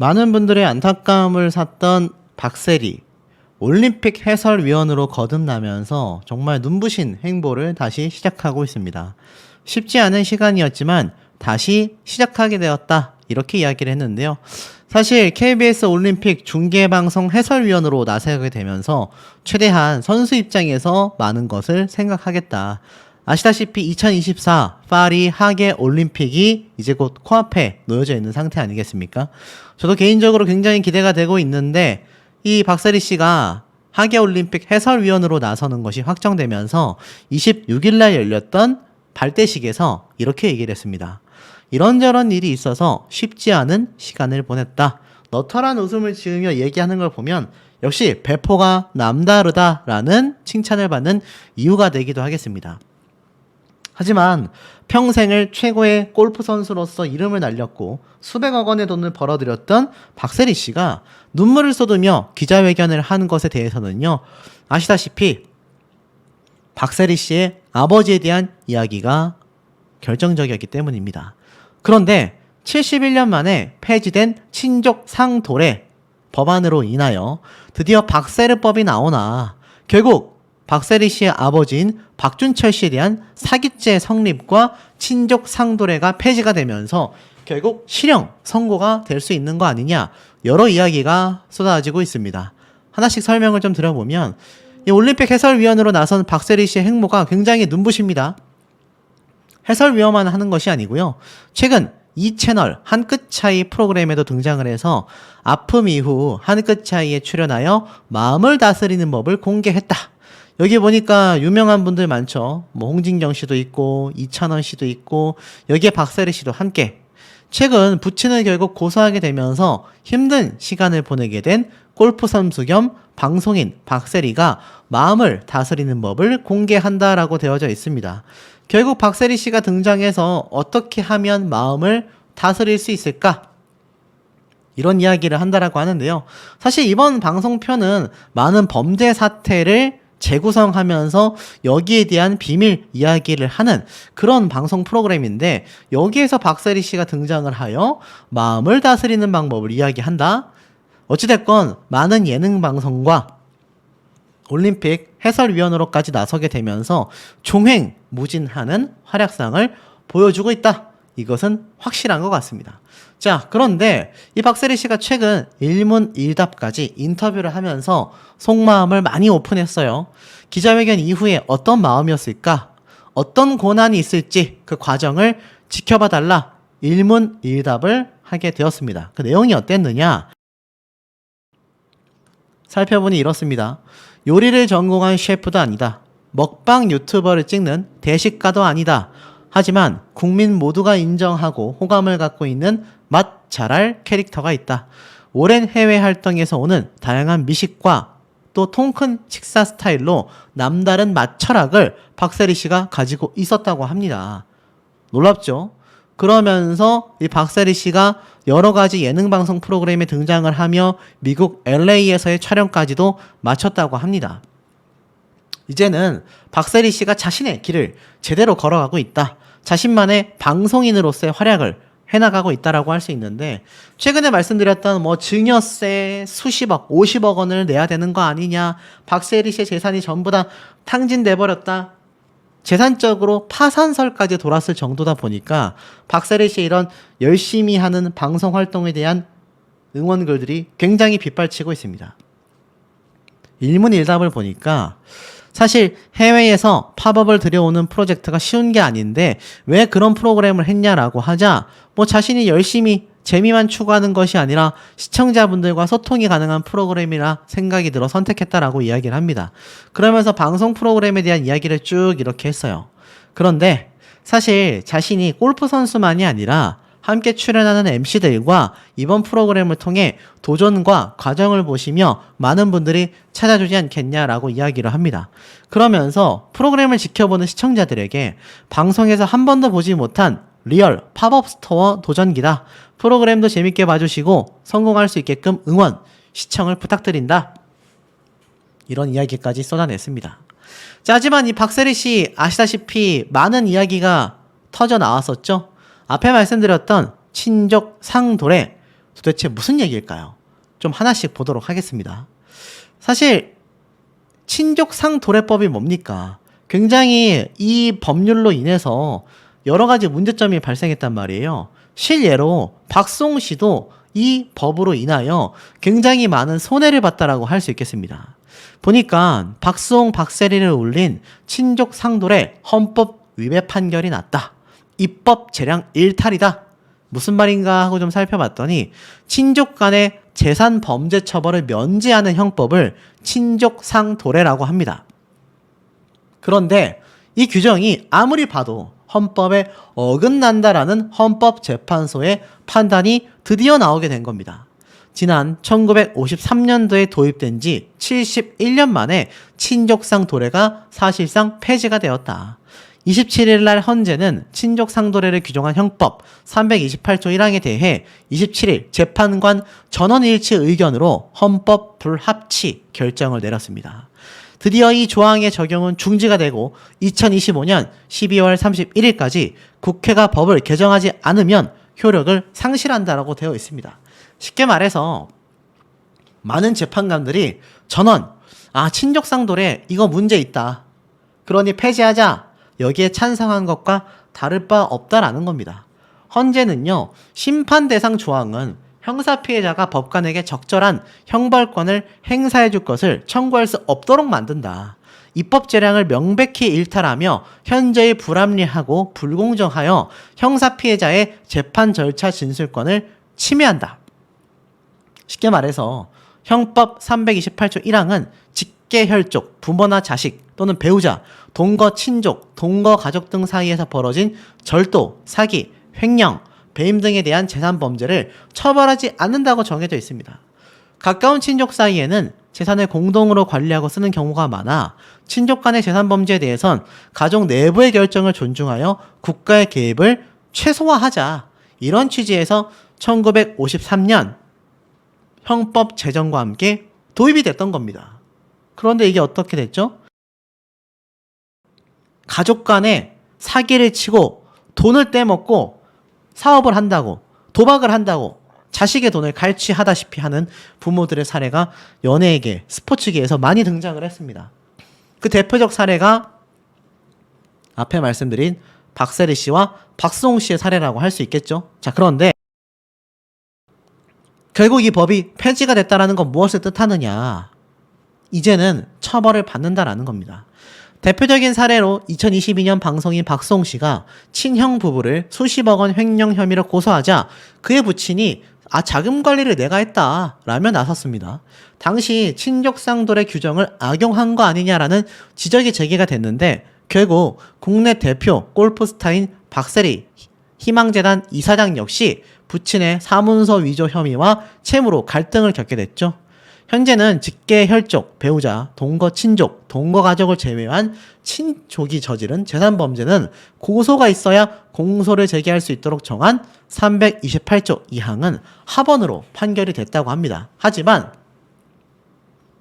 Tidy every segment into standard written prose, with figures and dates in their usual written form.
많은 분들의 안타까움을 샀던 박세리, 올림픽 해설위원으로 거듭나면서 정말 눈부신 행보를 다시 시작하고 있습니다. 쉽지 않은 시간이었지만 다시 시작하게 되었다, 이렇게 이야기를 했는데요. 사실 KBS 올림픽 중계방송 해설위원으로 나서게 되면서 최대한 선수 입장에서 많은 것을 생각하겠다. 아시다시피 2024 파리 하계 올림픽이 이제 곧 코앞에 놓여져 있는 상태 아니겠습니까? 저도 개인적으로 굉장히 기대가 되고 있는데, 이 박세리 씨가 하계 올림픽 해설위원으로 나서는 것이 확정되면서 26일 날 열렸던 발대식에서 이렇게 얘기를 했습니다. 이런저런 일이 있어서 쉽지 않은 시간을 보냈다. 너털한 웃음을 지으며 얘기하는 걸 보면 역시 배포가 남다르다라는 칭찬을 받는 이유가 되기도 하겠습니다. 하지만 평생을 최고의 골프 선수로서 이름을 날렸고 수백억 원의 돈을 벌어들였던 박세리 씨가 눈물을 쏟으며 기자회견을 한 것에 대해서는요, 아시다시피 박세리 씨의 아버지에 대한 이야기가 결정적이었기 때문입니다. 그런데 71년 만에 폐지된 친족 상도례 법안으로 인하여 드디어 박세리법이 나오나 결국 박세리 씨의 아버지인 박준철 씨에 대한 사기죄 성립과 친족 상도례가 폐지가 되면서 결국 실형 선고가 될 수 있는 거 아니냐, 여러 이야기가 쏟아지고 있습니다. 하나씩 설명을 좀 드려보면, 이 올림픽 해설위원으로 나선 박세리 씨의 행보가 굉장히 눈부십니다. 해설위원만 하는 것이 아니고요, 최근 이 채널 한 끗 차이 프로그램에도 등장을 해서 아픔 이후 한 끗 차이에 출연하여 마음을 다스리는 법을 공개했다. 여기 보니까 유명한 분들 많죠. 홍진경 씨도 있고 이찬원 씨도 있고 여기에 박세리 씨도 함께. 최근 부친을 결국 고소하게 되면서 힘든 시간을 보내게 된 골프 선수 겸 방송인 박세리가 마음을 다스리는 법을 공개한다라고 되어져 있습니다. 결국 박세리 씨가 등장해서 어떻게 하면 마음을 다스릴 수 있을까? 이런 이야기를 한다라고 하는데요. 사실 이번 방송편은 많은 범죄 사태를 재구성하면서 여기에 대한 비밀 이야기를 하는 그런 방송 프로그램인데, 여기에서 박세리 씨가 등장을 하여 마음을 다스리는 방법을 이야기한다? 어찌됐건 많은 예능 방송과 올림픽 해설위원으로까지 나서게 되면서 종횡무진하는 활약상을 보여주고 있다. 이것은 확실한 것 같습니다. 자, 그런데 이 박세리 씨가 최근 일문일답까지 인터뷰를 하면서 속마음을 많이 오픈했어요. 기자회견 이후에 어떤 마음이었을까? 어떤 고난이 있을지 그 과정을 지켜봐 달라 일문일답을 하게 되었습니다. 그 내용이 어땠느냐? 살펴보니 이렇습니다. 요리를 전공한 셰프도 아니다. 먹방 유튜버를 찍는 대식가도 아니다. 하지만 국민 모두가 인정하고 호감을 갖고 있는 맛 잘할 캐릭터가 있다. 오랜 해외 활동에서 오는 다양한 미식과 또 통큰 식사 스타일로 남다른 맛 철학을 박세리 씨가 가지고 있었다고 합니다. 놀랍죠? 그러면서 이 박세리 씨가 여러 가지 예능 방송 프로그램에 등장을 하며 미국 LA에서의 촬영까지도 마쳤다고 합니다. 이제는 박세리 씨가 자신의 길을 제대로 걸어가고 있다. 자신만의 방송인으로서의 활약을 해나가고 있다라고 할 수 있는데, 최근에 말씀드렸던 증여세 수십억, 50억 원을 내야 되는 거 아니냐, 박세리 씨의 재산이 전부 다 탕진돼 버렸다, 재산적으로 파산설까지 돌았을 정도다 보니까 박세리 씨의 이런 열심히 하는 방송 활동에 대한 응원글들이 굉장히 빗발치고 있습니다. 일문일답을 보니까 사실 해외에서 팝업을 들여오는 프로젝트가 쉬운 게 아닌데 왜 그런 프로그램을 했냐라고 하자, 자신이 열심히 재미만 추구하는 것이 아니라 시청자분들과 소통이 가능한 프로그램이라 생각이 들어 선택했다라고 이야기를 합니다. 그러면서 방송 프로그램에 대한 이야기를 쭉 이렇게 했어요. 그런데 사실 자신이 골프 선수만이 아니라 함께 출연하는 MC들과 이번 프로그램을 통해 도전과 과정을 보시며 많은 분들이 찾아주지 않겠냐라고 이야기를 합니다. 그러면서 프로그램을 지켜보는 시청자들에게 방송에서 한 번도 보지 못한 리얼 팝업 스토어 도전기다. 프로그램도 재밌게 봐주시고 성공할 수 있게끔 응원, 시청을 부탁드린다. 이런 이야기까지 쏟아냈습니다. 자, 하지만 이 박세리 씨 아시다시피 많은 이야기가 터져 나왔었죠. 앞에 말씀드렸던 친족 상도례 도대체 무슨 얘기일까요? 좀 하나씩 보도록 하겠습니다. 사실 친족상도래법이 뭡니까? 굉장히 이 법률로 인해서 여러 가지 문제점이 발생했단 말이에요. 실예로 박송 씨도 이 법으로 인하여 굉장히 많은 손해를 봤다라고 할 수 있겠습니다. 보니까 박송, 박세리를 올린 친족상도래 헌법 위배 판결이 났다. 입법 재량 일탈이다. 무슨 말인가 하고 좀 살펴봤더니 친족 간의 재산 범죄 처벌을 면제하는 형법을 친족상도래라고 합니다. 그런데 이 규정이 아무리 봐도 헌법에 어긋난다라는 헌법재판소의 판단이 드디어 나오게 된 겁니다. 지난 1953년도에 도입된 지 71년 만에 친족상도래가 사실상 폐지가 되었다. 27일 날 헌재는 친족상도래를 규정한 형법 328조 1항에 대해 27일 재판관 전원일치 의견으로 헌법 불합치 결정을 내렸습니다. 드디어 이 조항의 적용은 중지가 되고 2025년 12월 31일까지 국회가 법을 개정하지 않으면 효력을 상실한다라고 되어 있습니다. 쉽게 말해서 많은 재판관들이 전원 친족상도래 이거 문제 있다. 그러니 폐지하자. 여기에 찬성한 것과 다를 바 없다라는 겁니다. 헌재는요. 심판 대상 조항은 형사 피해자가 법관에게 적절한 형벌권을 행사해 줄 것을 청구할 수 없도록 만든다. 입법 재량을 명백히 일탈하며 현재의 불합리하고 불공정하여 형사 피해자의 재판 절차 진술권을 침해한다. 쉽게 말해서 형법 328조 1항은 직계혈족, 부모나 자식 또는 배우자, 동거 친족, 동거 가족 등 사이에서 벌어진 절도, 사기, 횡령, 배임 등에 대한 재산 범죄를 처벌하지 않는다고 정해져 있습니다. 가까운 친족 사이에는 재산을 공동으로 관리하고 쓰는 경우가 많아 친족 간의 재산 범죄에 대해선 가족 내부의 결정을 존중하여 국가의 개입을 최소화하자. 이런 취지에서 1953년 형법 제정과 함께 도입이 됐던 겁니다. 그런데 이게 어떻게 됐죠? 가족 간에 사기를 치고 돈을 떼먹고 사업을 한다고 도박을 한다고 자식의 돈을 갈취하다시피 하는 부모들의 사례가 연예계, 스포츠계에서 많이 등장을 했습니다. 그 대표적 사례가 앞에 말씀드린 박세리 씨와 박수홍 씨의 사례라고 할 수 있겠죠. 자, 그런데 결국 이 법이 폐지가 됐다는 건 무엇을 뜻하느냐? 이제는 처벌을 받는다라는 겁니다. 대표적인 사례로 2022년 방송인 박수홍 씨가 친형 부부를 수십억 원 횡령 혐의로 고소하자 그의 부친이 자금 관리를 내가 했다 라며 나섰습니다. 당시 친족상도래 규정을 악용한 거 아니냐라는 지적이 제기가 됐는데 결국 국내 대표 골프스타인 박세리 희망재단 이사장 역시 부친의 사문서 위조 혐의와 채무로 갈등을 겪게 됐죠. 현재는 직계 혈족, 배우자, 동거 친족, 동거 가족을 제외한 친족이 저지른 재산 범죄는 고소가 있어야 공소를 제기할 수 있도록 정한 328조 2항은 합헌으로 판결이 됐다고 합니다. 하지만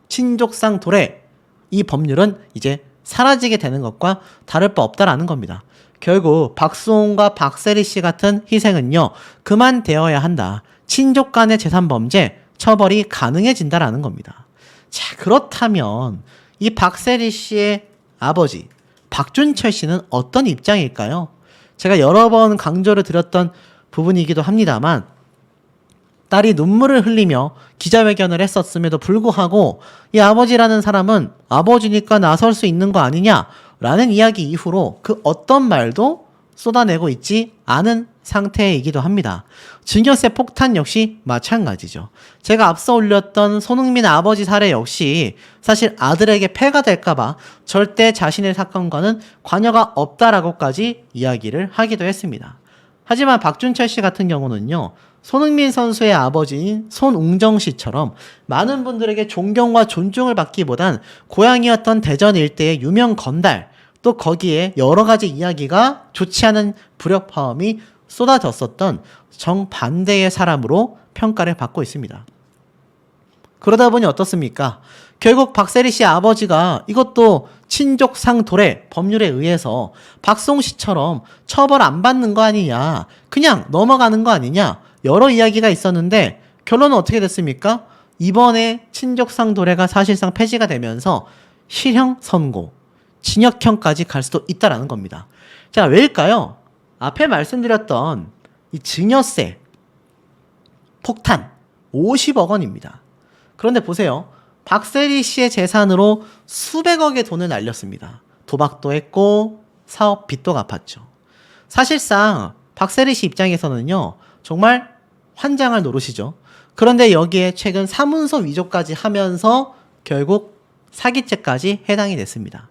친족상 도래 이 법률은 이제 사라지게 되는 것과 다를 바 없다라는 겁니다. 결국 박수홍과 박세리 씨 같은 희생은요 그만되어야 한다. 친족 간의 재산 범죄 처벌이 가능해진다라는 겁니다. 자, 그렇다면 이 박세리 씨의 아버지 박준철 씨는 어떤 입장일까요? 제가 여러 번 강조를 드렸던 부분이기도 합니다만 딸이 눈물을 흘리며 기자회견을 했었음에도 불구하고 이 아버지라는 사람은 아버지니까 나설 수 있는 거 아니냐라는 이야기 이후로 그 어떤 말도 쏟아내고 있지 않은 상태이기도 합니다. 증여세 폭탄 역시 마찬가지죠. 제가 앞서 올렸던 손흥민 아버지 사례 역시 사실 아들에게 폐가 될까봐 절대 자신의 사건과는 관여가 없다라고까지 이야기를 하기도 했습니다. 하지만 박준철 씨 같은 경우는요. 손흥민 선수의 아버지인 손웅정 씨처럼 많은 분들에게 존경과 존중을 받기보단 고향이었던 대전 일대의 유명 건달 또 거기에 여러 가지 이야기가 좋지 않은 불협화음이 쏟아졌었던 정반대의 사람으로 평가를 받고 있습니다. 그러다 보니 어떻습니까? 결국 박세리 씨 아버지가 이것도 친족상도래 법률에 의해서 박송 씨처럼 처벌 안 받는 거 아니냐, 그냥 넘어가는 거 아니냐, 여러 이야기가 있었는데 결론은 어떻게 됐습니까? 이번에 친족상 도래가 사실상 폐지가 되면서 실형 선고, 징역형까지 갈 수도 있다라는 겁니다. 자, 왜일까요? 앞에 말씀드렸던 이 증여세, 폭탄 50억 원입니다. 그런데 보세요. 박세리 씨의 재산으로 수백억의 돈을 날렸습니다. 도박도 했고 사업 빚도 갚았죠. 사실상 박세리 씨 입장에서는요, 정말 환장할 노릇이죠. 그런데 여기에 최근 사문서 위조까지 하면서 결국 사기죄까지 해당이 됐습니다.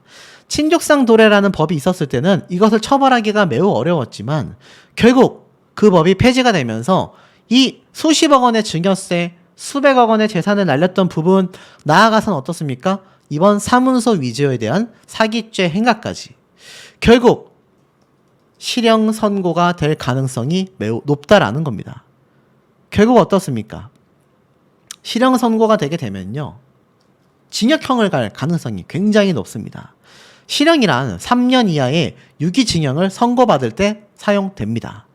친족상 도래라는 법이 있었을 때는 이것을 처벌하기가 매우 어려웠지만 결국 그 법이 폐지가 되면서 이 수십억 원의 증여세, 수백억 원의 재산을 날렸던 부분, 나아가서는 어떻습니까? 이번 사문서 위조에 대한 사기죄 행각까지 결국 실형 선고가 될 가능성이 매우 높다라는 겁니다. 결국 어떻습니까? 실형 선고가 되게 되면요, 징역형을 갈 가능성이 굉장히 높습니다. 실형이란 3년 이하의 유기징역을 선고받을 때 사용됩니다.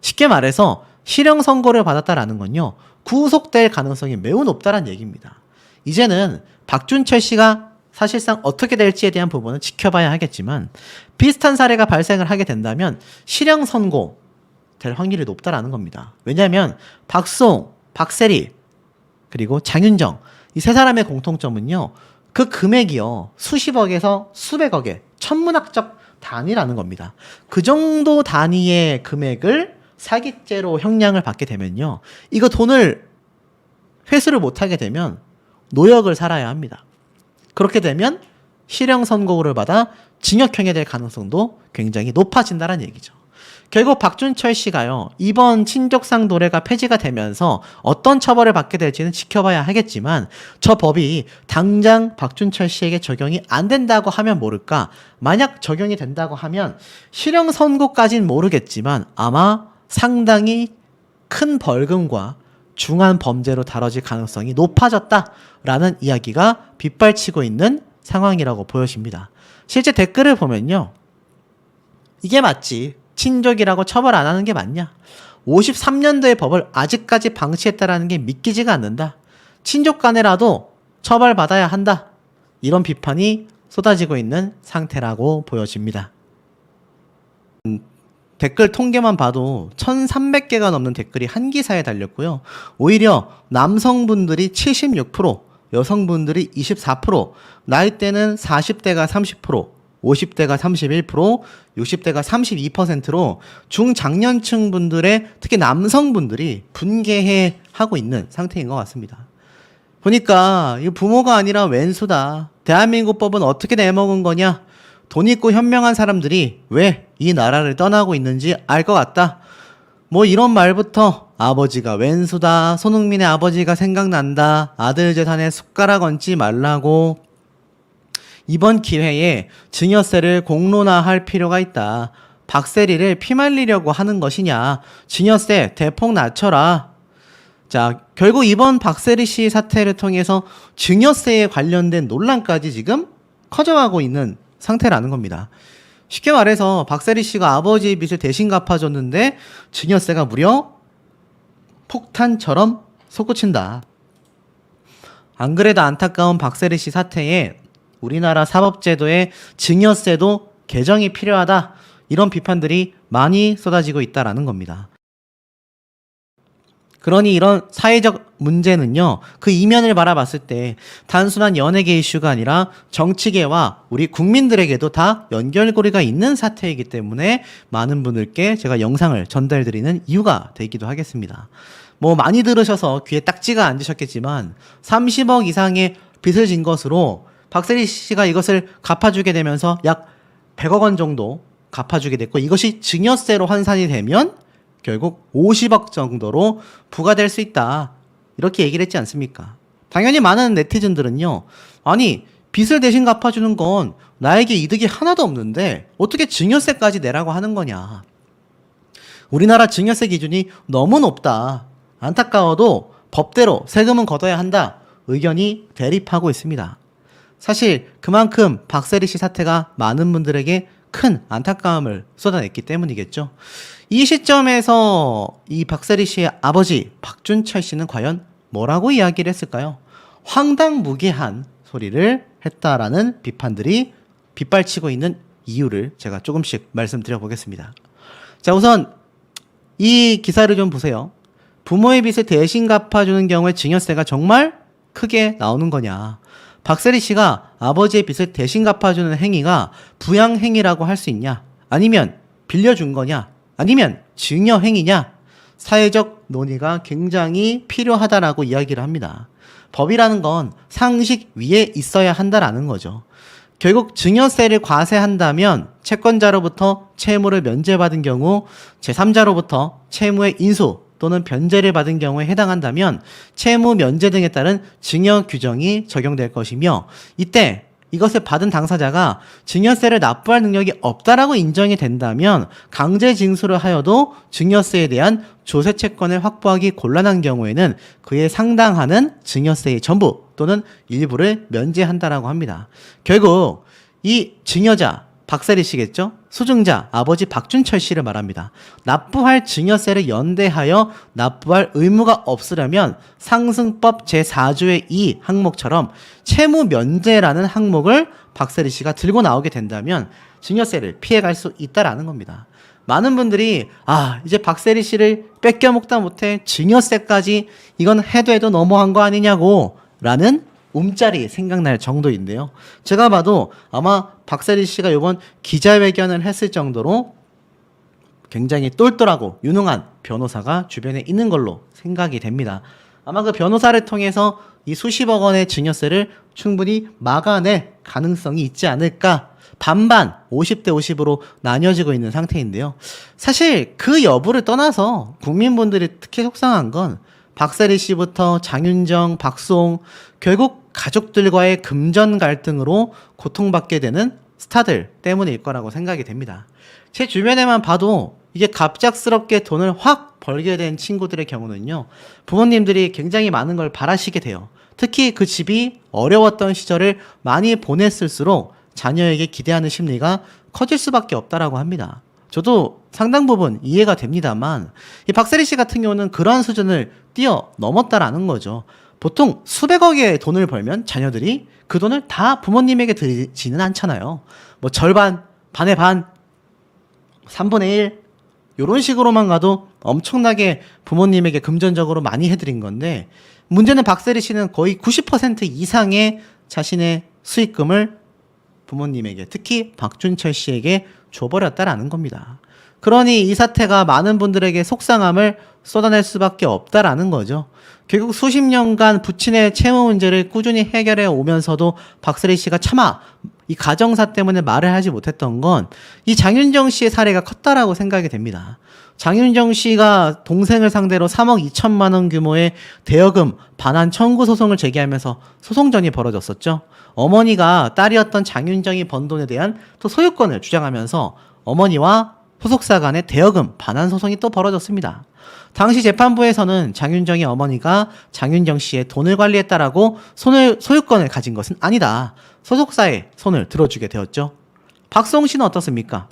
쉽게 말해서 실형 선고를 받았다라는 건요, 구속될 가능성이 매우 높다는 얘기입니다. 이제는 박준철 씨가 사실상 어떻게 될지에 대한 부분은 지켜봐야 하겠지만 비슷한 사례가 발생을 하게 된다면 실형 선고 될 확률이 높다라는 겁니다. 왜냐하면 박수홍, 박세리, 그리고 장윤정, 이 세 사람의 공통점은요, 그 금액이요, 수십억에서 수백억의 천문학적 단위라는 겁니다. 그 정도 단위의 금액을 사기죄로 형량을 받게 되면요, 이거 돈을 회수를 못하게 되면 노역을 살아야 합니다. 그렇게 되면 실형 선고를 받아 징역형이 될 가능성도 굉장히 높아진다는 얘기죠. 결국 박준철 씨가요, 이번 친족상 도래가 폐지가 되면서 어떤 처벌을 받게 될지는 지켜봐야 하겠지만 저 법이 당장 박준철 씨에게 적용이 안 된다고 하면 모를까, 만약 적용이 된다고 하면 실형 선고까지는 모르겠지만 아마 상당히 큰 벌금과 중한 범죄로 다뤄질 가능성이 높아졌다라는 이야기가 빗발치고 있는 상황이라고 보여집니다. 실제 댓글을 보면요, 이게 맞지, 친족이라고 처벌 안 하는 게 맞냐? 53년도의 법을 아직까지 방치했다라는 게 믿기지가 않는다. 친족 간에라도 처벌받아야 한다. 이런 비판이 쏟아지고 있는 상태라고 보여집니다. 댓글 통계만 봐도 1300개가 넘는 댓글이 한 기사에 달렸고요. 오히려 남성분들이 76%, 여성분들이 24%, 나이대는 40대가 30%, 50대가 31%, 60대가 32%로 중장년층 분들의, 특히 남성분들이 분개해 하고 있는 상태인 것 같습니다. 보니까 이 부모가 아니라 왼수다. 대한민국 법은 어떻게 내먹은 거냐? 돈 있고 현명한 사람들이 왜 이 나라를 떠나고 있는지 알 것 같다. 뭐 이런 말부터 아버지가 왼수다, 손흥민의 아버지가 생각난다, 아들 재산에 숟가락 얹지 말라고, 이번 기회에 증여세를 공론화할 필요가 있다. 박세리를 피말리려고 하는 것이냐. 증여세 대폭 낮춰라. 자, 결국 이번 박세리 씨 사태를 통해서 증여세에 관련된 논란까지 지금 커져가고 있는 상태라는 겁니다. 쉽게 말해서 박세리 씨가 아버지의 빚을 대신 갚아줬는데 증여세가 무려 폭탄처럼 솟구친다. 안 그래도 안타까운 박세리 씨 사태에 우리나라 사법제도의 증여세도 개정이 필요하다, 이런 비판들이 많이 쏟아지고 있다라는 겁니다. 그러니 이런 사회적 문제는요, 그 이면을 바라봤을 때 단순한 연예계 이슈가 아니라 정치계와 우리 국민들에게도 다 연결고리가 있는 사태이기 때문에 많은 분들께 제가 영상을 전달드리는 이유가 되기도 하겠습니다. 뭐 많이 들으셔서 귀에 딱지가 앉으셨겠지만 30억 이상의 빚을 진 것으로 박세리 씨가 이것을 갚아주게 되면서 약 100억 원 정도 갚아주게 됐고, 이것이 증여세로 환산이 되면 결국 50억 정도로 부과될 수 있다, 이렇게 얘기를 했지 않습니까? 당연히 많은 네티즌들은요, 아니 빚을 대신 갚아주는 건 나에게 이득이 하나도 없는데 어떻게 증여세까지 내라고 하는 거냐. 우리나라 증여세 기준이 너무 높다, 안타까워도 법대로 세금은 걷어야 한다, 의견이 대립하고 있습니다. 사실 그만큼 박세리 씨 사태가 많은 분들에게 큰 안타까움을 쏟아냈기 때문이겠죠. 이 시점에서 이 박세리 씨의 아버지 박준철 씨는 과연 뭐라고 이야기를 했을까요? 황당무계한 소리를 했다라는 비판들이 빗발치고 있는 이유를 제가 조금씩 말씀드려 보겠습니다. 자, 우선 이 기사를 좀 보세요. 부모의 빚을 대신 갚아주는 경우에 증여세가 정말 크게 나오는 거냐. 박세리 씨가 아버지의 빚을 대신 갚아주는 행위가 부양행위라고 할 수 있냐? 아니면 빌려준 거냐? 아니면 증여행위냐? 사회적 논의가 굉장히 필요하다라고 이야기를 합니다. 법이라는 건 상식 위에 있어야 한다라는 거죠. 결국 증여세를 과세한다면 채권자로부터 채무를 면제받은 경우 제3자로부터 채무의 인수 또는 변제를 받은 경우에 해당한다면 채무 면제 등에 따른 증여 규정이 적용될 것이며, 이때 이것을 받은 당사자가 증여세를 납부할 능력이 없다라고 인정이 된다면 강제 징수를 하여도 증여세에 대한 조세 채권을 확보하기 곤란한 경우에는 그에 상당하는 증여세의 전부 또는 일부를 면제한다라고 합니다. 결국 이 증여자 박세리 씨겠죠? 수증자 아버지 박준철 씨를 말합니다. 납부할 증여세를 연대하여 납부할 의무가 없으려면 상승법 제4조의 2 항목처럼 채무 면제라는 항목을 박세리 씨가 들고 나오게 된다면 증여세를 피해갈 수 있다라는 겁니다. 많은 분들이 이제 박세리 씨를 뺏겨 먹다 못해 증여세까지 이건 해도 너무한 거 아니냐고 라는 움짤이 생각날 정도인데요. 제가 봐도 아마 박세리 씨가 이번 기자회견을 했을 정도로 굉장히 똘똘하고 유능한 변호사가 주변에 있는 걸로 생각이 됩니다. 아마 그 변호사를 통해서 이 수십억 원의 증여세를 충분히 막아낼 가능성이 있지 않을까. 반반 50대 50으로 나뉘어지고 있는 상태인데요. 사실 그 여부를 떠나서 국민분들이 특히 속상한 건 박세리 씨부터 장윤정, 박수홍, 결국 가족들과의 금전 갈등으로 고통받게 되는 스타들 때문일 거라고 생각이 됩니다. 제 주변에만 봐도 이게 갑작스럽게 돈을 확 벌게 된 친구들의 경우는요, 부모님들이 굉장히 많은 걸 바라시게 돼요. 특히 그 집이 어려웠던 시절을 많이 보냈을수록 자녀에게 기대하는 심리가 커질 수밖에 없다라고 합니다. 저도 상당 부분 이해가 됩니다만 이 박세리 씨 같은 경우는 그러한 수준을 뛰어넘었다라는 거죠. 보통 수백억의 돈을 벌면 자녀들이 그 돈을 다 부모님에게 드리지는 않잖아요. 뭐 절반, 반의 반, 3분의 1 이런 식으로만 가도 엄청나게 부모님에게 금전적으로 많이 해드린 건데, 문제는 박세리 씨는 거의 90% 이상의 자신의 수익금을 부모님에게, 특히 박준철 씨에게 줘버렸다라는 겁니다. 그러니 이 사태가 많은 분들에게 속상함을 쏟아낼 수밖에 없다라는 거죠. 결국 수십 년간 부친의 채무 문제를 꾸준히 해결해 오면서도 박세리 씨가 차마 이 가정사 때문에 말을 하지 못했던 건 이 장윤정 씨의 사례가 컸다라고 생각이 됩니다. 장윤정 씨가 동생을 상대로 3억 2천만 원 규모의 대여금 반환 청구 소송을 제기하면서 소송전이 벌어졌었죠. 어머니가 딸이었던 장윤정이 번 돈에 대한 또 소유권을 주장하면서 어머니와 소속사 간의 대여금 반환 소송이 또 벌어졌습니다. 당시 재판부에서는 장윤정의 어머니가 장윤정 씨의 돈을 관리했다라고 소유권을 가진 것은 아니다, 소속사의 손을 들어주게 되었죠. 박수홍 씨는 어떻습니까?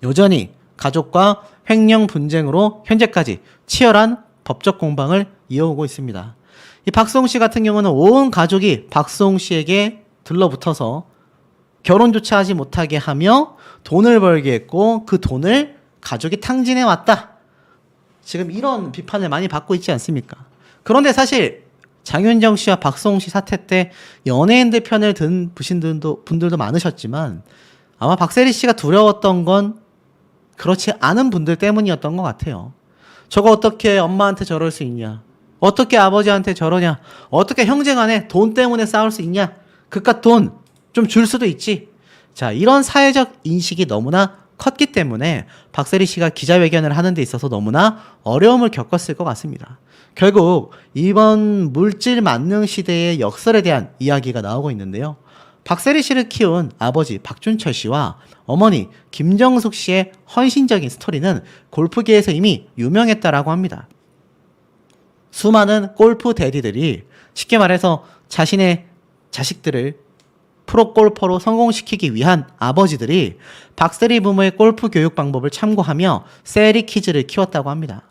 여전히 가족과 횡령 분쟁으로 현재까지 치열한 법적 공방을 이어오고 있습니다. 이 박수홍 씨 같은 경우는 온 가족이 박수홍 씨에게 들러붙어서 결혼조차 하지 못하게 하며 돈을 벌게 했고 그 돈을 가족이 탕진해 왔다, 지금 이런 비판을 많이 받고 있지 않습니까? 그런데 사실 장윤정 씨와 박수홍 씨 사태 때 연예인들 편을 든 분들도 많으셨지만 아마 박세리 씨가 두려웠던 건 그렇지 않은 분들 때문이었던 것 같아요. 저거 어떻게 엄마한테 저럴 수 있냐, 어떻게 아버지한테 저러냐, 어떻게 형제간에 돈 때문에 싸울 수 있냐, 그깟 돈 좀 줄 수도 있지. 자, 이런 사회적 인식이 너무나 컸기 때문에 박세리 씨가 기자회견을 하는 데 있어서 너무나 어려움을 겪었을 것 같습니다. 결국 이번 물질 만능 시대의 역설에 대한 이야기가 나오고 있는데요. 박세리 씨를 키운 아버지 박준철 씨와 어머니 김정숙 씨의 헌신적인 스토리는 골프계에서 이미 유명했다라고 합니다. 수많은 골프 대디들이 쉽게 말해서 자신의 자식들을 프로골퍼로 성공시키기 위한 아버지들이 박세리 부모의 골프 교육 방법을 참고하며 세리 키즈를 키웠다고 합니다.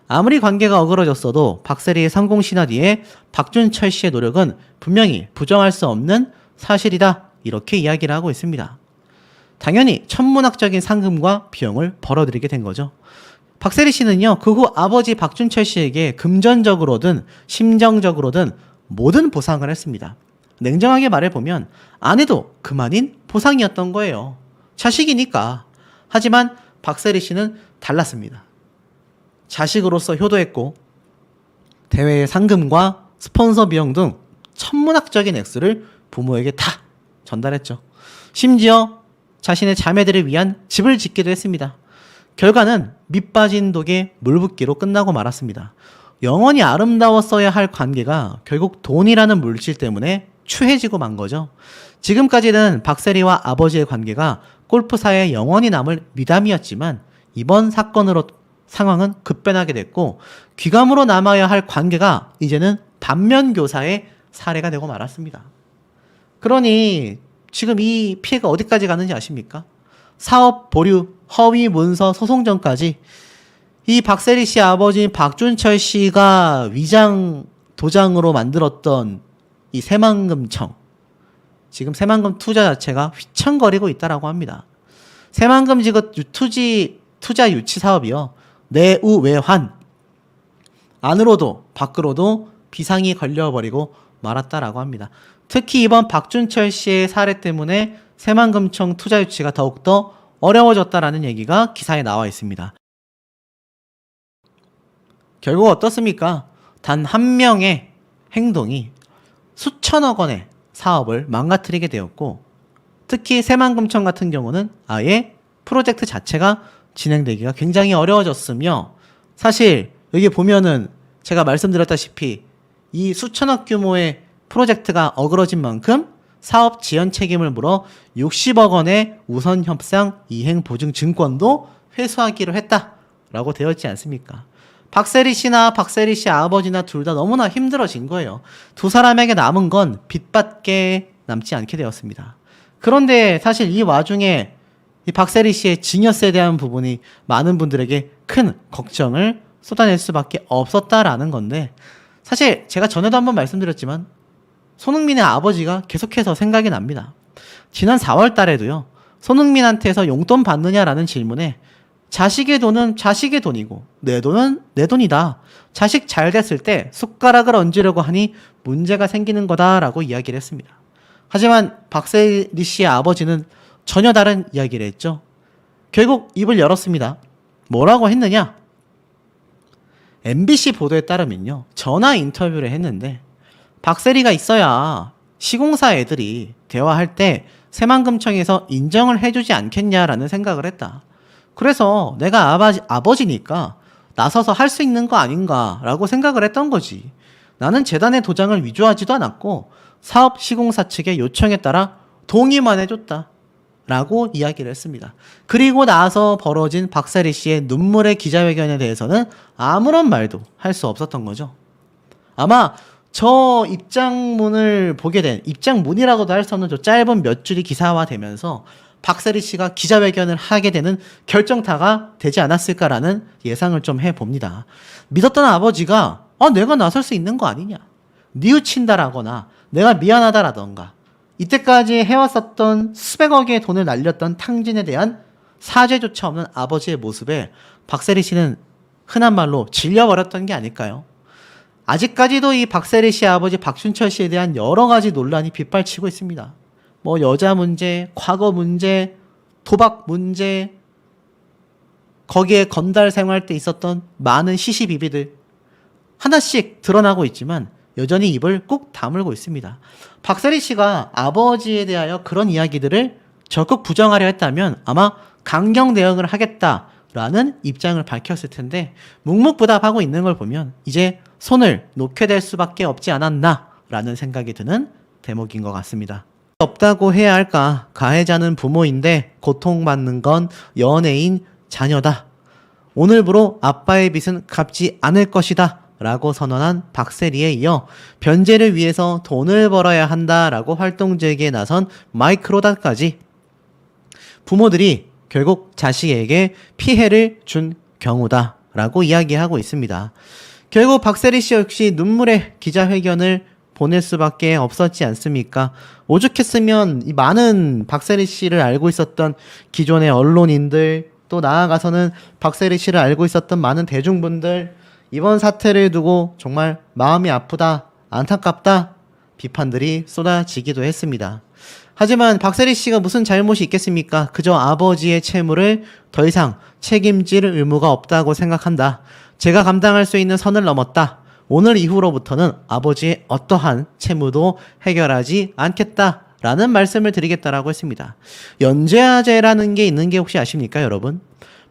아무리 관계가 어그러졌어도 박세리의 성공 신화 뒤에 박준철 씨의 노력은 분명히 부정할 수 없는 사실이다. 이렇게 이야기를 하고 있습니다. 당연히 천문학적인 상금과 비용을 벌어들이게 된 거죠. 박세리 씨는요, 그 후 아버지 박준철 씨에게 금전적으로든 심정적으로든 모든 보상을 했습니다. 냉정하게 말해보면 안 해도 그만인 보상이었던 거예요. 자식이니까. 하지만 박세리 씨는 달랐습니다. 자식으로서 효도했고 대회의 상금과 스폰서 비용 등 천문학적인 액수를 부모에게 다 전달했죠. 심지어 자신의 자매들을 위한 집을 짓기도 했습니다. 결과는 밑빠진 독에 물 붓기로 끝나고 말았습니다. 영원히 아름다웠어야 할 관계가 결국 돈이라는 물질 때문에 추해지고 만 거죠. 지금까지는 박세리와 아버지의 관계가 골프사에 영원히 남을 미담이었지만 이번 사건으로 상황은 급변하게 됐고 귀감으로 남아야 할 관계가 이제는 반면교사의 사례가 되고 말았습니다. 그러니 지금 이 피해가 어디까지 가는지 아십니까? 사업 보류, 허위 문서 소송전까지 이 박세리 씨 아버지 박준철 씨가 위장 도장으로 만들었던 이 새만금청, 지금 새만금 투자 자체가 휘청거리고 있다라고 합니다. 새만금 지금 투자 유치 사업이요, 내우외환 안으로도 밖으로도 비상이 걸려버리고 말았다라고 합니다. 특히 이번 박준철 씨의 사례 때문에 새만금청 투자 유치가 더욱더 어려워졌다라는 얘기가 기사에 나와 있습니다. 결국 어떻습니까? 단 한 명의 행동이 수천억 원의 사업을 망가뜨리게 되었고, 특히 새만금청 같은 경우는 아예 프로젝트 자체가 진행되기가 굉장히 어려워졌으며, 사실 여기 보면은 제가 말씀드렸다시피 이 수천억 규모의 프로젝트가 어그러진 만큼 사업 지연 책임을 물어 60억 원의 우선 협상 이행 보증 증권도 회수하기로 했다라고 되어 있지 않습니까? 박세리 씨나 박세리 씨 아버지나 둘 다 너무나 힘들어진 거예요. 두 사람에게 남은 건 빚밖에 남지 않게 되었습니다. 그런데 사실 이 와중에 이 박세리 씨의 증여세에 대한 부분이 많은 분들에게 큰 걱정을 쏟아낼 수밖에 없었다라는 건데, 사실 제가 전에도 한번 말씀드렸지만 손흥민의 아버지가 계속해서 생각이 납니다. 지난 4월 달에도요, 손흥민한테서 용돈 받느냐라는 질문에 자식의 돈은 자식의 돈이고 내 돈은 내 돈이다. 자식 잘 됐을 때 숟가락을 얹으려고 하니 문제가 생기는 거다라고 이야기를 했습니다. 하지만 박세리 씨의 아버지는 전혀 다른 이야기를 했죠. 결국 입을 열었습니다. 뭐라고 했느냐? MBC 보도에 따르면요, 전화 인터뷰를 했는데 박세리가 있어야 시공사 애들이 대화할 때 새만금청에서 인정을 해주지 않겠냐라는 생각을 했다. 그래서 내가 아버지니까 나서서 할 수 있는 거 아닌가라고 생각을 했던 거지. 나는 재단의 도장을 위조하지도 않았고 사업 시공사 측의 요청에 따라 동의만 해줬다 라고 이야기를 했습니다. 그리고 나서 벌어진 박세리 씨의 눈물의 기자회견에 대해서는 아무런 말도 할 수 없었던 거죠. 아마 저 입장문을 보게 된, 입장문이라고도 할 수 없는 저 짧은 몇 줄이 기사화되면서 박세리 씨가 기자회견을 하게 되는 결정타가 되지 않았을까라는 예상을 좀 해봅니다. 믿었던 아버지가 내가 나설 수 있는 거 아니냐, 뉘우친다라거나 내가 미안하다라던가 이때까지 해왔었던 수백억의 돈을 날렸던 탕진에 대한 사죄조차 없는 아버지의 모습에 박세리 씨는 흔한 말로 질려버렸던 게 아닐까요? 아직까지도 이 박세리 씨 아버지 박준철 씨에 대한 여러 가지 논란이 빗발치고 있습니다. 뭐 여자 문제, 과거 문제, 도박 문제, 거기에 건달 생활 때 있었던 많은 시시비비들 하나씩 드러나고 있지만 여전히 입을 꾹 다물고 있습니다. 박세리 씨가 아버지에 대하여 그런 이야기들을 적극 부정하려 했다면 아마 강경 대응을 하겠다라는 입장을 밝혔을 텐데 묵묵부답하고 있는 걸 보면 이제 손을 놓게 될 수밖에 없지 않았나라는 생각이 드는 대목인 것 같습니다. 없다고 해야 할까? 가해자는 부모인데 고통받는 건 연예인 자녀다. 오늘부로 아빠의 빚은 갚지 않을 것이다 라고 선언한 박세리에 이어 변제를 위해서 돈을 벌어야 한다라고 활동제기에 나선 마이크로닷까지 부모들이 결국 자식에게 피해를 준 경우다라고 이야기하고 있습니다. 결국 박세리 씨 역시 눈물의 기자회견을 보낼 수밖에 없었지 않습니까? 오죽했으면 이 많은 박세리 씨를 알고 있었던 기존의 언론인들, 또 나아가서는 박세리 씨를 알고 있었던 많은 대중분들, 이번 사태를 두고 정말 마음이 아프다, 안타깝다 비판들이 쏟아지기도 했습니다. 하지만 박세리 씨가 무슨 잘못이 있겠습니까? 그저 아버지의 채무를 더 이상 책임질 의무가 없다고 생각한다. 제가 감당할 수 있는 선을 넘었다. 오늘 이후로부터는 아버지의 어떠한 채무도 해결하지 않겠다라는 말씀을 드리겠다라고 했습니다. 연좌제라는 게 있는 게 혹시 아십니까, 여러분?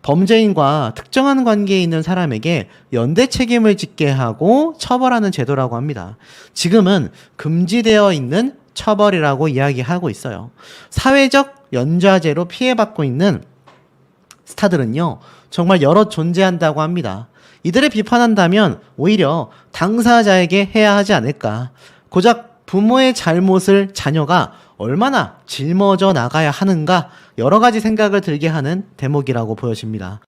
범죄인과 특정한 관계에 있는 사람에게 연대 책임을 짓게 하고 처벌하는 제도라고 합니다. 지금은 금지되어 있는 처벌이라고 이야기하고 있어요. 사회적 연좌제로 피해받고 있는 스타들은요, 정말 여러 존재한다고 합니다. 이들을 비판한다면 오히려 당사자에게 해야 하지 않을까. 고작 부모의 잘못을 자녀가 얼마나 짊어져 나가야 하는가, 여러 가지 생각을 들게 하는 대목이라고 보여집니다.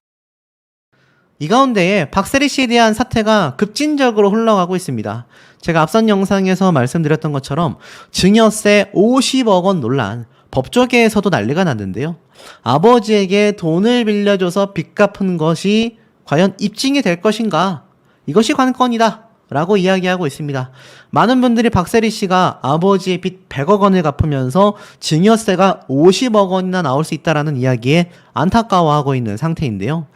이 가운데에 박세리 씨에 대한 사태가 급진적으로 흘러가고 있습니다. 제가 앞선 영상에서 말씀드렸던 것처럼 증여세 50억 원 논란, 법조계에서도 난리가 났는데요. 아버지에게 돈을 빌려줘서 빚 갚은 것이 과연 입증이 될 것인가? 이것이 관건이다 라고 이야기하고 있습니다. 많은 분들이 박세리 씨가 아버지의 빚 100억 원을 갚으면서 증여세가 50억 원이나 나올 수 있다라는 이야기에 안타까워하고 있는 상태인데요.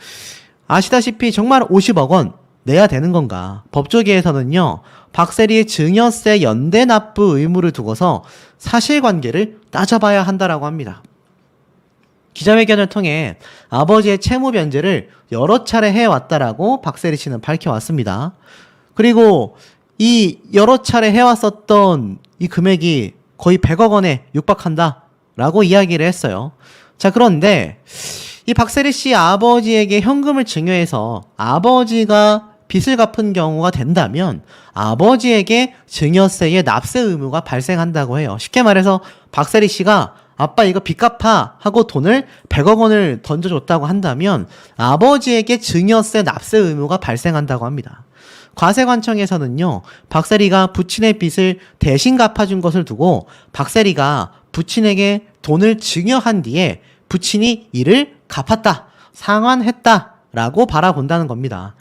아시다시피 정말 50억 원 내야 되는 건가? 법조계에서는요, 박세리의 증여세 연대 납부 의무를 두고서 사실관계를 따져봐야 한다라고 합니다. 기자회견을 통해 아버지의 채무 변제를 여러 차례 해왔다라고 박세리 씨는 밝혀왔습니다. 그리고 이 여러 차례 해왔었던 이 금액이 거의 100억 원에 육박한다라고 이야기를 했어요. 자, 그런데 이 박세리 씨 아버지에게 현금을 증여해서 아버지가 빚을 갚은 경우가 된다면 아버지에게 증여세의 납세 의무가 발생한다고 해요. 쉽게 말해서 박세리 씨가 아빠 이거 빚 갚아 하고 돈을 100억 원을 던져줬다고 한다면 아버지에게 증여세 납세 의무가 발생한다고 합니다. 과세관청에서는요, 박세리가 부친의 빚을 대신 갚아준 것을 두고 박세리가 부친에게 돈을 증여한 뒤에 부친이 이를 갚았다, 상환했다라고 바라본다는 겁니다.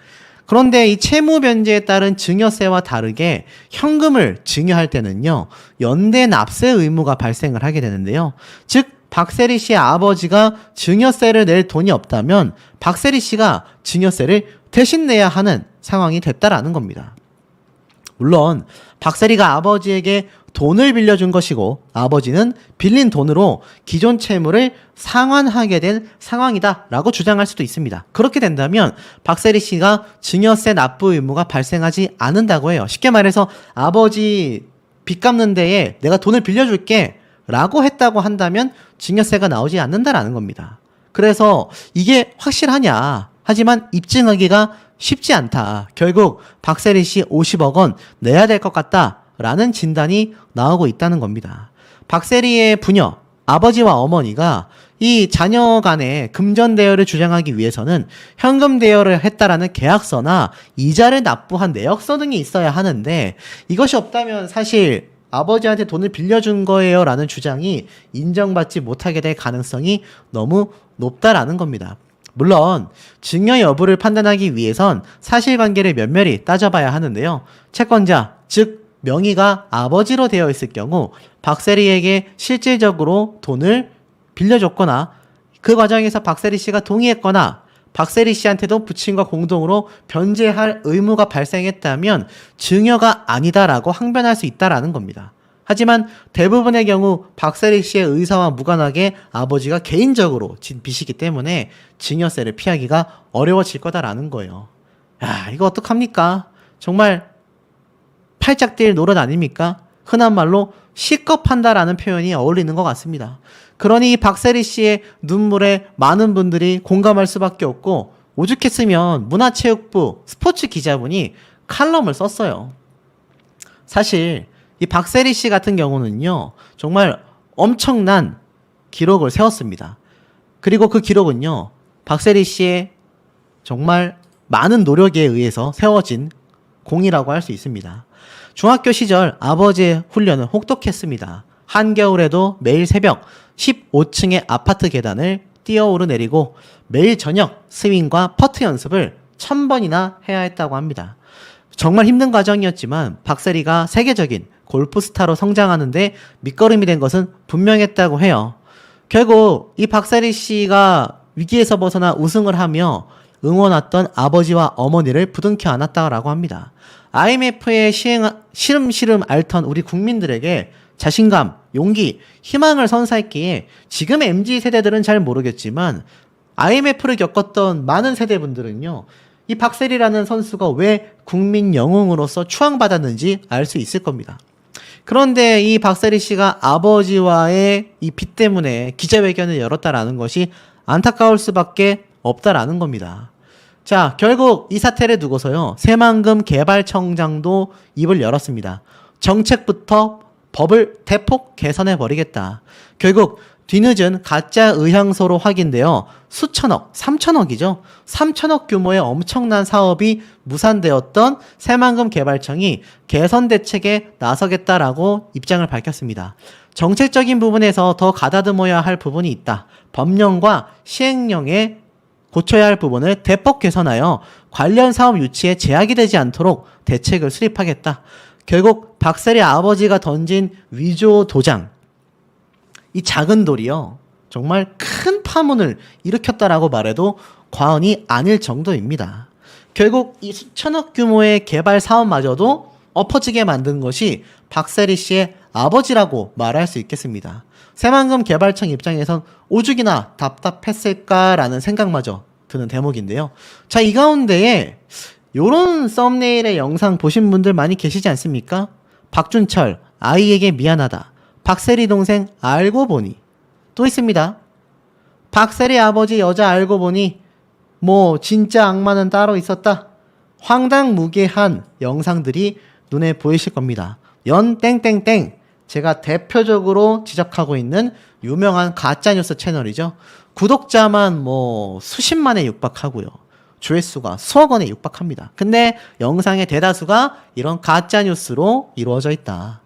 그런데 이 채무 변제에 따른 증여세와 다르게 현금을 증여할 때는요, 연대 납세 의무가 발생을 하게 되는데요. 즉 박세리 씨의 아버지가 증여세를 낼 돈이 없다면 박세리 씨가 증여세를 대신 내야 하는 상황이 됐다라는 겁니다. 물론 박세리가 아버지에게 돈을 빌려준 것이고 아버지는 빌린 돈으로 기존 채무를 상환하게 된 상황이다라고 주장할 수도 있습니다. 그렇게 된다면 박세리 씨가 증여세 납부 의무가 발생하지 않는다고 해요. 쉽게 말해서 아버지 빚 갚는 데에 내가 돈을 빌려줄게 라고 했다고 한다면 증여세가 나오지 않는다라는 겁니다. 그래서 이게 확실하냐? 하지만 입증하기가 쉽지 않다. 결국 박세리 씨 50억 원 내야 될 것 같다라는 진단이 나오고 있다는 겁니다. 박세리의 부녀, 아버지와 어머니가 이 자녀 간의 금전 대여를 주장하기 위해서는 현금 대여를 했다라는 계약서나 이자를 납부한 내역서 등이 있어야 하는데 이것이 없다면 사실 아버지한테 돈을 빌려준 거예요 라는 주장이 인정받지 못하게 될 가능성이 너무 높다라는 겁니다. 물론 증여 여부를 판단하기 위해선 사실관계를 면밀히 따져봐야 하는데요. 채권자, 즉 명의가 아버지로 되어 있을 경우 박세리에게 실질적으로 돈을 빌려줬거나 그 과정에서 박세리 씨가 동의했거나 박세리 씨한테도 부친과 공동으로 변제할 의무가 발생했다면 증여가 아니다라고 항변할 수 있다라는 겁니다. 하지만 대부분의 경우 박세리 씨의 의사와 무관하게 아버지가 개인적으로 진 빚이기 때문에 증여세를 피하기가 어려워질 거다라는 거예요. 야, 이거 어떡합니까? 정말 팔짝 뛸 노릇 아닙니까? 흔한 말로 시겁한다라는 표현이 어울리는 것 같습니다. 그러니 박세리 씨의 눈물에 많은 분들이 공감할 수밖에 없고 오죽했으면 문화체육부 스포츠 기자분이 칼럼을 썼어요. 사실 이 박세리 씨 같은 경우는요, 정말 엄청난 기록을 세웠습니다. 그리고 그 기록은요, 박세리 씨의 정말 많은 노력에 의해서 세워진 공이라고 할 수 있습니다. 중학교 시절 아버지의 훈련을 혹독했습니다. 한겨울에도 매일 새벽 15층의 아파트 계단을 뛰어 오르내리고 매일 저녁 스윙과 퍼트 연습을 1000번이나 해야 했다고 합니다. 정말 힘든 과정이었지만 박세리가 세계적인 골프 스타로 성장하는데 밑거름이 된 것은 분명했다고 해요. 결국 이 박세리 씨가 위기에서 벗어나 우승을 하며 응원했던 아버지와 어머니를 부둥켜 안았다고 합니다. IMF의 시름시름 앓던 우리 국민들에게 자신감, 용기, 희망을 선사했기에 지금 MZ세대들은 잘 모르겠지만 IMF를 겪었던 많은 세대분들은요, 이 박세리라는 선수가 왜 국민 영웅으로서 추앙받았는지 알 수 있을 겁니다. 그런데 이 박세리 씨가 아버지와의 이 빚 때문에 기자회견을 열었다라는 것이 안타까울 수밖에 없다라는 겁니다. 자, 결국 이 사태를 두고서요, 새만금 개발청장도 입을 열었습니다. 정책부터 법을 대폭 개선해버리겠다. 결국 뒤늦은 가짜 의향서로 확인되어 수천억, 3천억이죠. 3천억 규모의 엄청난 사업이 무산되었던 새만금 개발청이 개선 대책에 나서겠다라고 입장을 밝혔습니다. 정책적인 부분에서 더 가다듬어야 할 부분이 있다. 법령과 시행령에 고쳐야 할 부분을 대폭 개선하여 관련 사업 유치에 제약이 되지 않도록 대책을 수립하겠다. 결국 박세리 아버지가 던진 위조 도장, 이 작은 돌이요, 정말 큰 파문을 일으켰다라고 말해도 과언이 아닐 정도입니다. 결국 이 수천억 규모의 개발 사업마저도 엎어지게 만든 것이 박세리 씨의 아버지라고 말할 수 있겠습니다. 새만금 개발청 입장에선 오죽이나 답답했을까라는 생각마저 드는 대목인데요. 자, 이 가운데에 요런 썸네일의 영상 보신 분들 많이 계시지 않습니까? 박준철, 아이에게 미안하다. 박세리 동생 알고 보니. 또 있습니다. 박세리 아버지 여자 알고 보니 뭐 진짜 악마는 따로 있었다. 황당무계한 영상들이 눈에 보이실 겁니다. 연 땡땡땡, 제가 대표적으로 지적하고 있는 유명한 가짜뉴스 채널이죠. 구독자만 뭐 수십만에 육박하고요, 조회수가 수억 원에 육박합니다. 근데 영상의 대다수가 이런 가짜뉴스로 이루어져 있다.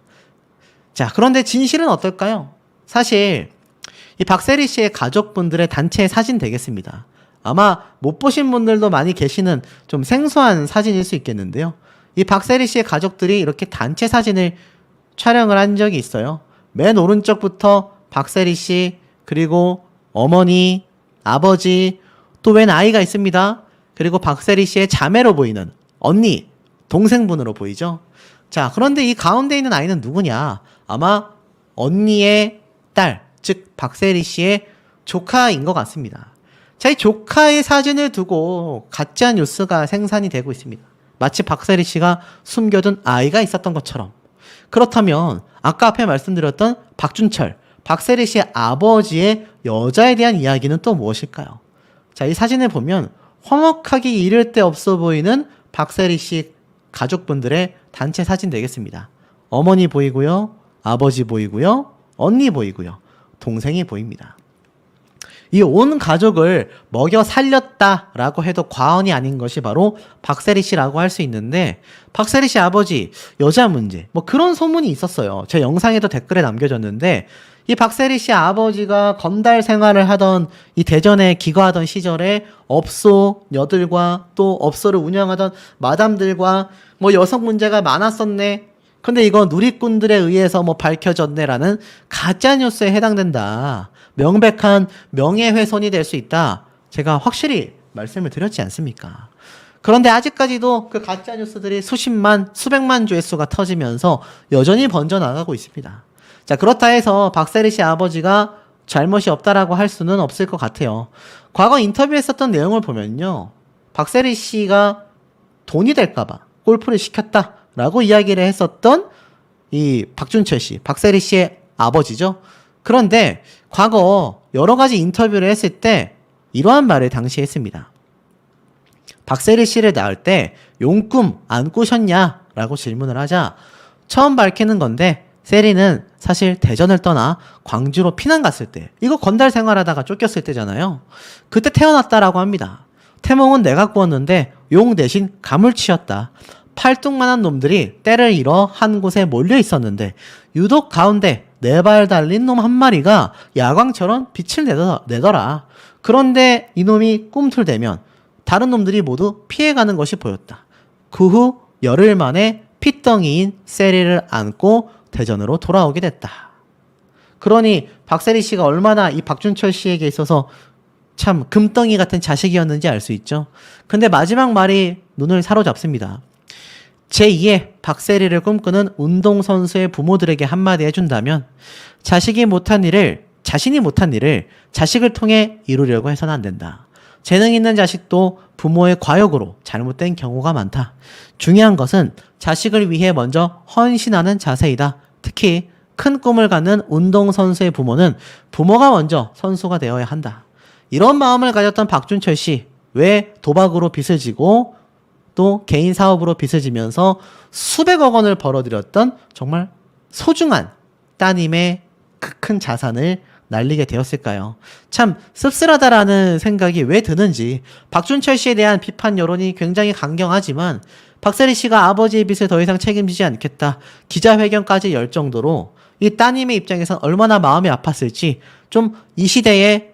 자, 그런데 진실은 어떨까요? 사실 이 박세리 씨의 가족분들의 단체 사진 되겠습니다. 아마 못 보신 분들도 많이 계시는 좀 생소한 사진일 수 있겠는데요. 이 박세리 씨의 가족들이 이렇게 단체 사진을 촬영을 한 적이 있어요. 맨 오른쪽부터 박세리 씨, 그리고 어머니, 아버지, 또 웬 아이가 있습니다. 그리고 박세리 씨의 자매로 보이는 언니, 동생분으로 보이죠. 자, 그런데 이 가운데 있는 아이는 누구냐? 아마 언니의 딸, 즉 박세리 씨의 조카인 것 같습니다. 자, 이 조카의 사진을 두고 가짜 뉴스가 생산이 되고 있습니다. 마치 박세리 씨가 숨겨둔 아이가 있었던 것처럼. 그렇다면 아까 앞에 말씀드렸던 박준철, 박세리 씨의 아버지의 여자에 대한 이야기는 또 무엇일까요? 자, 이 사진을 보면 화목하기 이를 데 없어 보이는 박세리 씨 가족분들의 단체 사진 되겠습니다. 어머니 보이고요, 아버지 보이고요, 언니 보이고요, 동생이 보입니다. 이 온 가족을 먹여 살렸다라고 해도 과언이 아닌 것이 바로 박세리 씨라고 할 수 있는데, 박세리 씨 아버지 여자 문제, 뭐 그런 소문이 있었어요. 제 영상에도 댓글에 남겨졌는데, 이 박세리 씨 아버지가 건달 생활을 하던 이 대전에 기거하던 시절에 업소녀들과 또 업소를 운영하던 마담들과 뭐 여성 문제가 많았었네. 근데 이거 누리꾼들에 의해서 뭐 밝혀졌네라는 가짜뉴스에 해당된다. 명백한 명예훼손이 될 수 있다. 제가 확실히 말씀을 드렸지 않습니까? 그런데 아직까지도 그 가짜뉴스들이 수십만, 수백만 조회수가 터지면서 여전히 번져나가고 있습니다. 자, 그렇다 해서 박세리 씨 아버지가 잘못이 없다라고 할 수는 없을 것 같아요. 과거 인터뷰했었던 내용을 보면요, 박세리 씨가 돈이 될까봐 골프를 시켰다라고 이야기를 했었던 이 박준철 씨, 박세리 씨의 아버지죠. 그런데 과거 여러 가지 인터뷰를 했을 때 이러한 말을 당시 했습니다. 박세리 씨를 낳을 때 용꿈 안 꾸셨냐? 라고 질문을 하자 처음 밝히는 건데 세리는 사실 대전을 떠나 광주로 피난 갔을 때 이거 건달 생활하다가 쫓겼을 때잖아요. 그때 태어났다라고 합니다. 태몽은 내가 꾸었는데 용 대신 가물치였다. 팔뚝만한 놈들이 때를 잃어 한 곳에 몰려 있었는데 유독 가운데 네 발 달린 놈 한 마리가 야광처럼 빛을 내더라. 그런데 이놈이 꿈틀대면 다른 놈들이 모두 피해가는 것이 보였다. 그 후 열흘 만에 핏덩이인 세리를 안고 대전으로 돌아오게 됐다. 그러니 박세리 씨가 얼마나 이 박준철 씨에게 있어서 참 금덩이 같은 자식이었는지 알 수 있죠. 근데 마지막 말이 눈을 사로잡습니다. 제2의 박세리를 꿈꾸는 운동선수의 부모들에게 한마디 해준다면 자신이 못한 일을 자식을 통해 이루려고 해서는 안 된다. 재능 있는 자식도 부모의 과욕으로 잘못된 경우가 많다. 중요한 것은 자식을 위해 먼저 헌신하는 자세이다. 특히 큰 꿈을 갖는 운동선수의 부모는 부모가 먼저 선수가 되어야 한다. 이런 마음을 가졌던 박준철 씨, 왜 도박으로 빚을 지고 또 개인 사업으로 빚을 지면서 수백억 원을 벌어들였던 정말 소중한 따님의 그 큰 자산을 날리게 되었을까요? 참 씁쓸하다라는 생각이 왜 드는지. 박준철 씨에 대한 비판 여론이 굉장히 강경하지만 박세리 씨가 아버지의 빚을 더 이상 책임지지 않겠다 기자회견까지 열 정도로 이 따님의 입장에선 얼마나 마음이 아팠을지 좀 이 시대의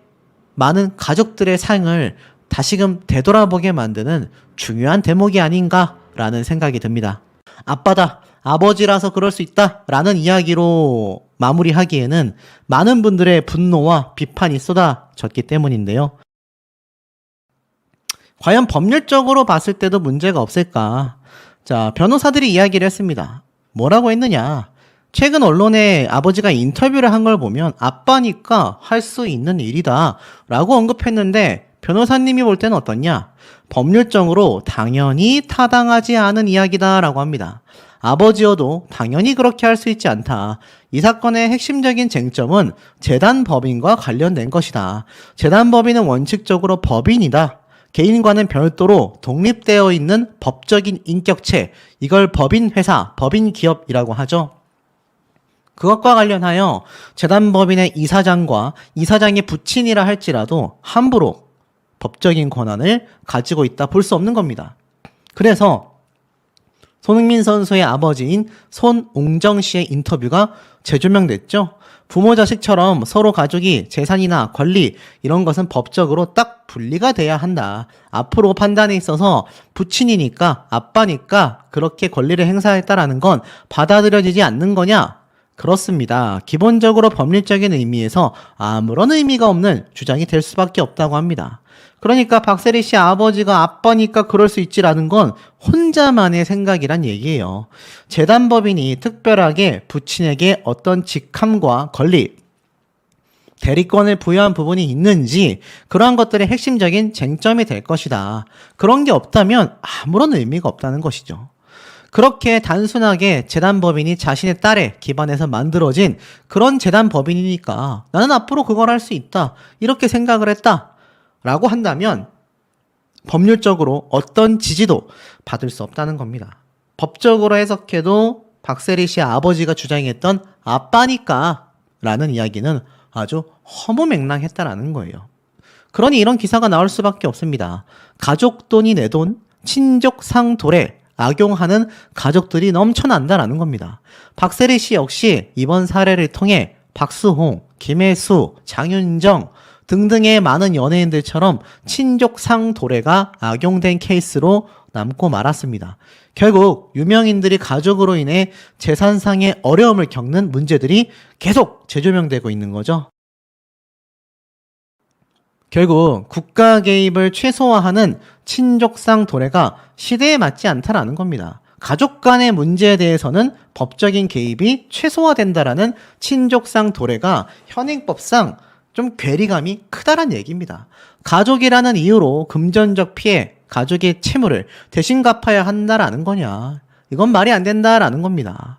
많은 가족들의 삶을 다시금 되돌아보게 만드는 중요한 대목이 아닌가라는 생각이 듭니다. 아빠다, 아버지라서 그럴 수 있다라는 이야기로 마무리하기에는 많은 분들의 분노와 비판이 쏟아졌기 때문인데요. 과연 법률적으로 봤을 때도 문제가 없을까? 자, 변호사들이 이야기를 했습니다. 뭐라고 했느냐? 최근 언론에 아버지가 인터뷰를 한 걸 보면 아빠니까 할 수 있는 일이다 라고 언급했는데 변호사님이 볼 때는 어떻냐? 법률적으로 당연히 타당하지 않은 이야기다 라고 합니다. 아버지여도 당연히 그렇게 할 수 있지 않다. 이 사건의 핵심적인 쟁점은 재단법인과 관련된 것이다. 재단법인은 원칙적으로 법인이다. 개인과는 별도로 독립되어 있는 법적인 인격체, 이걸 법인회사, 법인기업이라고 하죠. 그것과 관련하여 재단법인의 이사장과 이사장의 부친이라 할지라도 함부로 법적인 권한을 가지고 있다 볼 수 없는 겁니다. 그래서 손흥민 선수의 아버지인 손웅정 씨의 인터뷰가 재조명됐죠. 부모 자식처럼 서로 가족이 재산이나 권리 이런 것은 법적으로 딱 분리가 돼야 한다. 앞으로 판단에 있어서 부친이니까 아빠니까 그렇게 권리를 행사했다라는 건 받아들여지지 않는 거냐? 그렇습니다. 기본적으로 법률적인 의미에서 아무런 의미가 없는 주장이 될 수밖에 없다고 합니다. 그러니까 박세리 씨 아버지가 아빠니까 그럴 수 있지라는 건 혼자만의 생각이란 얘기예요. 재단법인이 특별하게 부친에게 어떤 직함과 권리, 대리권을 부여한 부분이 있는지 그러한 것들의 핵심적인 쟁점이 될 것이다. 그런 게 없다면 아무런 의미가 없다는 것이죠. 그렇게 단순하게 재단법인이 자신의 딸에 기반해서 만들어진 그런 재단법인이니까 나는 앞으로 그걸 할 수 있다. 이렇게 생각을 했다. 라고 한다면 법률적으로 어떤 지지도 받을 수 없다는 겁니다. 법적으로 해석해도 박세리 씨의 아버지가 주장했던 아빠니까 라는 이야기는 아주 허무맹랑했다라는 거예요. 그러니 이런 기사가 나올 수밖에 없습니다. 가족 돈이 내 돈, 친족 상도래 악용하는 가족들이 넘쳐난다라는 겁니다. 박세리 씨 역시 이번 사례를 통해 박수홍, 김혜수, 장윤정 등등의 많은 연예인들처럼 친족 상도래가 악용된 케이스로 남고 말았습니다. 결국 유명인들이 가족으로 인해 재산상의 어려움을 겪는 문제들이 계속 재조명되고 있는 거죠. 결국 국가 개입을 최소화하는 친족상 도래가 시대에 맞지 않다라는 겁니다. 가족 간의 문제에 대해서는 법적인 개입이 최소화된다라는 친족상 도래가 현행법상 좀 괴리감이 크다란 얘기입니다. 가족이라는 이유로 금전적 피해, 가족의 채무를 대신 갚아야 한다라는 거냐. 이건 말이 안 된다라는 겁니다.